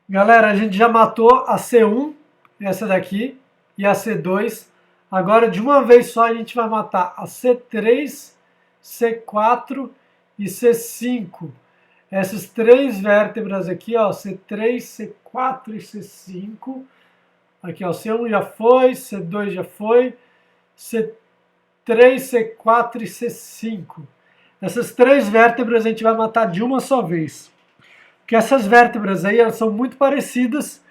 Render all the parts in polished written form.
Galera, a gente já matou a C1, essa daqui, e a C2. Agora, de uma vez só, a gente vai matar a C3, C4 e C5. Essas três vértebras aqui, ó, C3, C4 e C5. Aqui, ó, C1 já foi, C2 já foi, C3, C4 e C5. Essas três vértebras a gente vai matar de uma só vez. Porque essas vértebras aí, elas são muito parecidas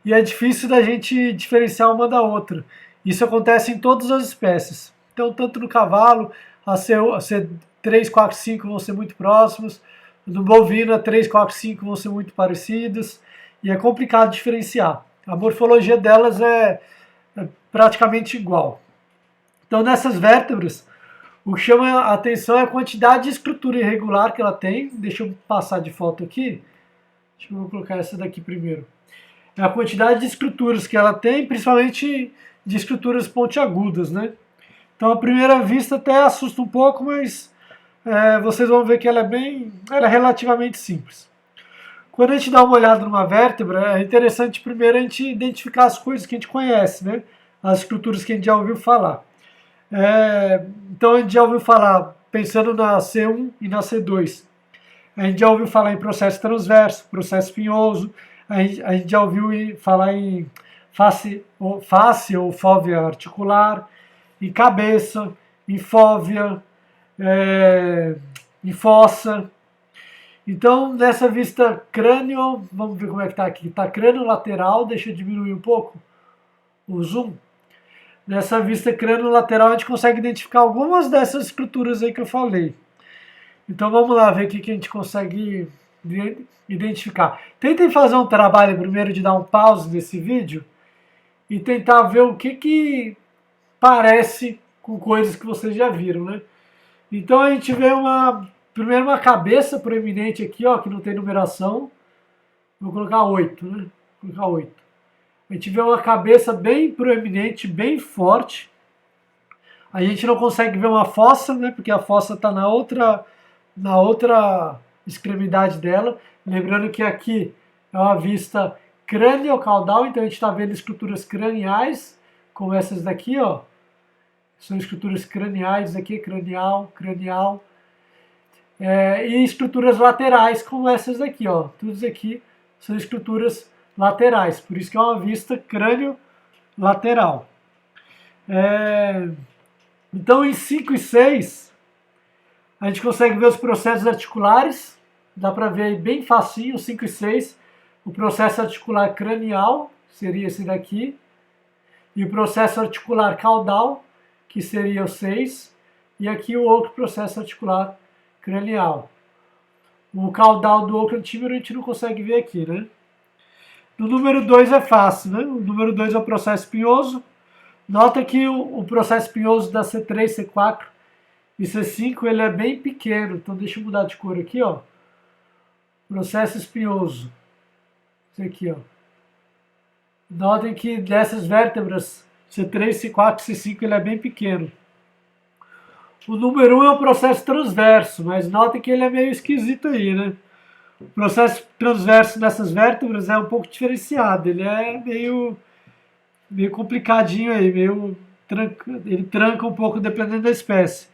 e é difícil da gente diferenciar uma da outra. Isso acontece em todas as espécies. Então, tanto no cavalo, a C3, 4, 5 vão ser muito próximos, no bovino, a 3, 4, 5 vão ser muito parecidas, e é complicado diferenciar. A morfologia delas é praticamente igual. Então, nessas vértebras, o que chama a atenção é a quantidade de estrutura irregular que ela tem. Deixa eu passar de foto aqui. Deixa eu colocar essa daqui primeiro. É a quantidade de estruturas que ela tem, principalmente de estruturas pontiagudas, né? Então, à primeira vista até assusta um pouco, mas vocês vão ver que ela é relativamente simples. Quando a gente dá uma olhada numa vértebra, é interessante primeiro a gente identificar as coisas que a gente conhece, né? As estruturas que a gente já ouviu falar. Então a gente já ouviu falar, pensando na C1 e na C2, a gente já ouviu falar em processo transverso, processo espinhoso, a gente já ouviu falar em face ou fóvea articular, em cabeça, em fóvea, em fossa. Então, nessa vista crânio, vamos ver como é que está aqui. Está crânio lateral, deixa eu diminuir um pouco o zoom. Nessa vista crânio-lateral a gente consegue identificar algumas dessas estruturas aí que eu falei. Então vamos lá ver o que a gente consegue identificar. Tentem fazer um trabalho primeiro de dar um pause nesse vídeo e tentar ver o que parece com coisas que vocês já viram, né? Então a gente vê primeiro uma cabeça proeminente aqui, ó, que não tem numeração. Vou colocar 8, né? Vou colocar 8. A gente vê uma cabeça bem proeminente, bem forte. A gente não consegue ver uma fossa, né? Porque a fossa está na outra extremidade dela. Lembrando que aqui é uma vista crânio-caudal, então a gente está vendo estruturas craniais, como essas daqui, ó. São estruturas craniais aqui, cranial. E estruturas laterais, como essas daqui, ó. Todas aqui são estruturas laterais, por isso que é uma vista crânio-lateral. Então, em 5 e 6, a gente consegue ver os processos articulares, dá para ver aí bem facinho, 5 e 6, o processo articular cranial, seria esse daqui, e o processo articular caudal, que seria o 6, e aqui o outro processo articular cranial. O caudal do ocrantímero a gente não consegue ver aqui, né? No número 2 é fácil, né? O número 2 é o processo espinhoso. Nota que o processo espinhoso da C3, C4 e C5 ele é bem pequeno. Então deixa eu mudar de cor aqui, ó. Processo espinhoso. Esse aqui, ó. Notem que dessas vértebras C3, C4 e C5 ele é bem pequeno. O número 1 é o processo transverso, mas notem que ele é meio esquisito aí, né? O processo transverso dessas vértebras é um pouco diferenciado, ele é meio complicadinho aí, ele tranca um pouco dependendo da espécie.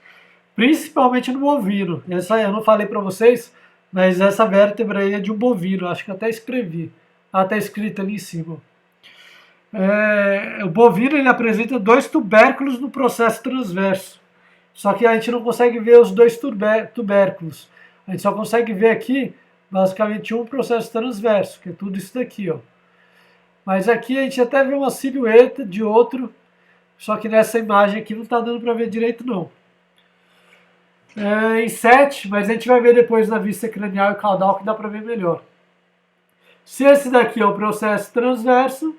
Principalmente no bovino. Essa eu não falei para vocês, mas essa vértebra aí é de um bovino, acho que até escrevi. Está escrito ali em cima. O bovino ele apresenta 2 tubérculos no processo transverso. Só que a gente não consegue ver os 2 tubérculos. A gente só consegue ver aqui basicamente um processo transverso, que é tudo isso daqui, ó. Mas aqui a gente até vê uma silhueta de outro, só que nessa imagem aqui não está dando para ver direito não. Em 7, mas a gente vai ver depois na vista cranial e caudal que dá para ver melhor. Se esse daqui é o processo transverso,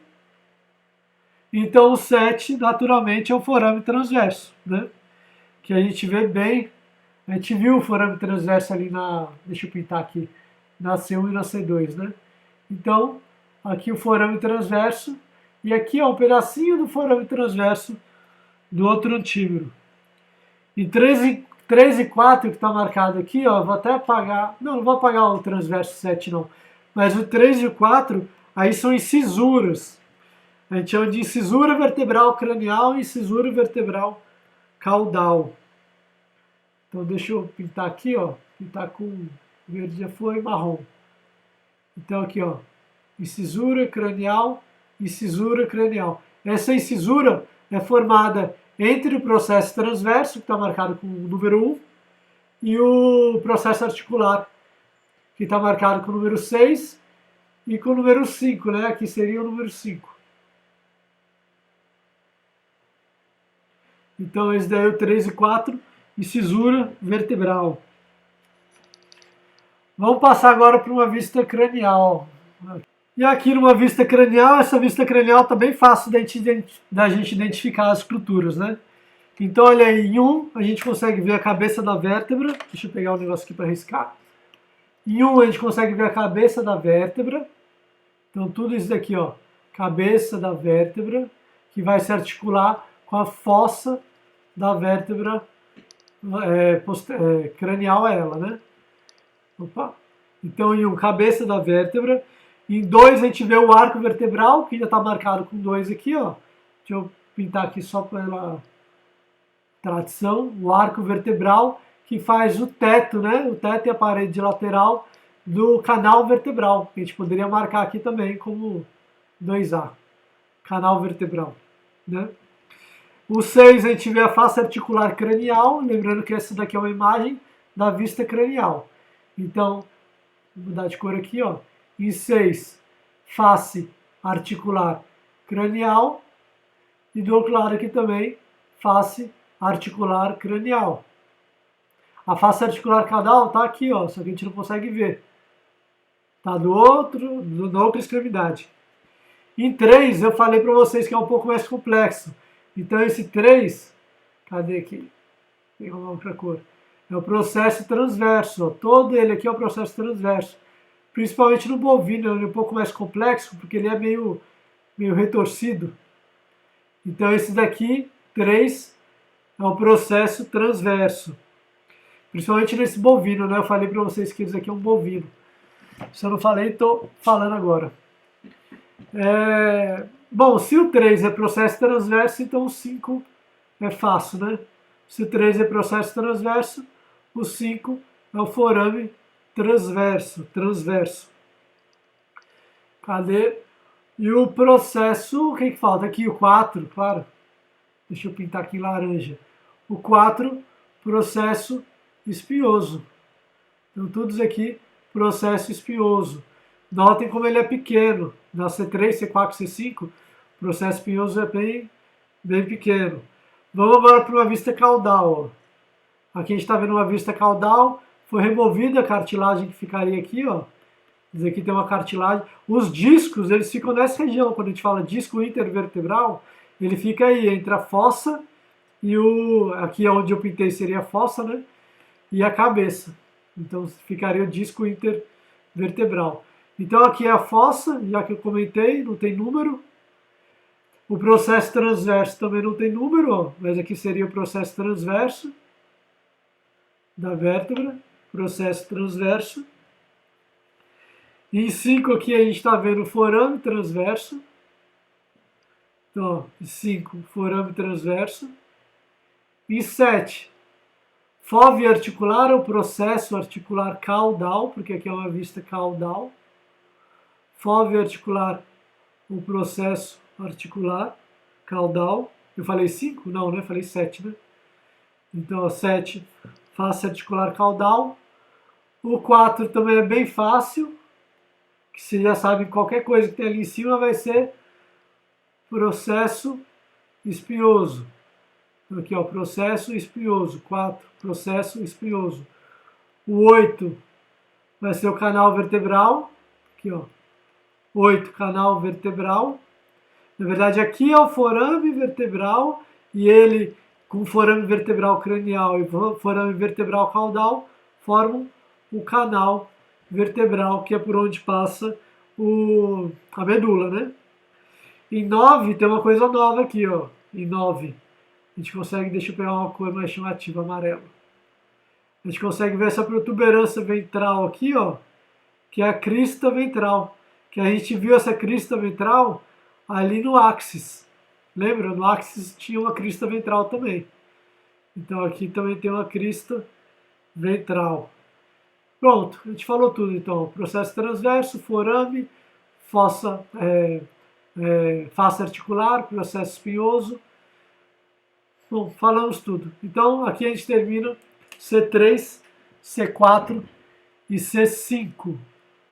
então o 7 naturalmente é o forame transverso, né? Que a gente vê bem, a gente viu o forame transverso ali deixa eu pintar aqui, na C1 e na C2, né? Então, aqui o forame transverso, e aqui é um pedacinho do forame transverso do outro antímero. Em 3 e 4, que está marcado aqui, ó, vou até apagar, não vou apagar o transverso 7 não, mas o 3 e o 4, Aí são incisuras. A gente chama de incisura vertebral cranial e incisura vertebral caudal. Então deixa eu pintar aqui, ó. Pintar com verde já foi, marrom. Então aqui, ó. Incisura cranial, incisura cranial. Essa incisura é formada entre o processo transverso, que está marcado com o número 1, e o processo articular, que está marcado com o número 6 e com o número 5, né? Aqui seria o número 5. Então, esse daí é o 3 e 4, incisura vertebral. Vamos passar agora para uma vista cranial. E aqui numa vista cranial, essa vista cranial está bem fácil da gente identificar as estruturas, né? Então, olha aí, em 1 a gente consegue ver a cabeça da vértebra. Deixa eu pegar o negócio aqui para riscar. Em 1 a gente consegue ver a cabeça da vértebra. Então, tudo isso daqui, ó, cabeça da vértebra, que vai se articular com a fossa da vértebra cranial, é ela, né? Opa. Então, em 1, cabeça da vértebra. Em 2, a gente vê o arco vertebral, que já está marcado com 2 aqui, ó. Deixa eu pintar aqui só pela tradição. O arco vertebral, que faz o teto, né? O teto e a parede lateral do canal vertebral. A gente poderia marcar aqui também como 2A. Canal vertebral, né? O 6, a gente vê a face articular cranial. Lembrando que essa daqui é uma imagem da vista cranial. Então, vou mudar de cor aqui, ó. Em 6, face articular cranial. E do outro lado aqui também, face articular cranial. A face articular caudal está aqui, ó, só que a gente não consegue ver. Está na outra extremidade. Em 3, eu falei para vocês que é um pouco mais complexo. Então esse 3, cadê aqui? Vou pegar uma outra cor. É o processo transverso. Ó. Todo ele aqui é o processo transverso. Principalmente no bovino, ele é um pouco mais complexo, porque ele é meio retorcido. Então esse daqui, 3, é o processo transverso. Principalmente nesse bovino, né? Eu falei para vocês que isso aqui é um bovino. Se eu não falei, estou falando agora. Bom, se o 3 é processo transverso, então o 5 é fácil, né? Se o 3 é processo transverso, o 5 é o forame transverso. Cadê? E o processo, o que falta aqui? O 4, claro. Deixa eu pintar aqui em laranja. O 4, processo espinhoso. Então, todos aqui, processo espinhoso. Notem como ele é pequeno. Na C3, C4, C5, o processo espinhoso é bem pequeno. Vamos agora para uma vista caudal. Ó. Aqui a gente está vendo uma vista caudal. Foi removida a cartilagem que ficaria aqui, ó. Aqui tem uma cartilagem. Os discos, eles ficam nessa região. Quando a gente fala disco intervertebral, ele fica aí entre a fossa e o... Aqui onde eu pintei seria a fossa, né? E a cabeça. Então ficaria o disco intervertebral. Então aqui é a fossa, já que eu comentei, não tem número. O processo transverso também não tem número, ó, mas aqui seria o processo transverso da vértebra. Processo transverso. Em 5 aqui a gente está vendo o forame transverso. Então, 5, forame transverso. Em 7, fóvea articular ou processo articular caudal, porque aqui é uma vista caudal. Fóvea articular ou processo articular caudal. Eu falei 5? Não, né? Falei 7, né? Então, 7, face articular caudal. O 4 também é bem fácil, que você já sabe, qualquer coisa que tem ali em cima vai ser processo espinhoso. Então, aqui, ó, processo espinhoso. 4, processo espinhoso. O 8 vai ser o canal vertebral. Aqui, ó. 8, canal vertebral. Na verdade, aqui é o forame vertebral e ele, com forame vertebral cranial e forame vertebral caudal, formam o canal vertebral, que é por onde passa a medula, né? Em 9 tem uma coisa nova aqui, ó. Em 9 a gente consegue, deixa eu pegar uma cor mais chamativa, amarelo. A gente consegue ver essa protuberância ventral aqui, ó, que é a crista ventral, que a gente viu essa crista ventral ali no axis. Lembra? No axis tinha uma crista ventral também. Então aqui também tem uma crista ventral. Pronto, a gente falou tudo então. Processo transverso, forame, face articular, processo espinhoso. Bom, falamos tudo. Então aqui a gente termina C3, C4 e C5.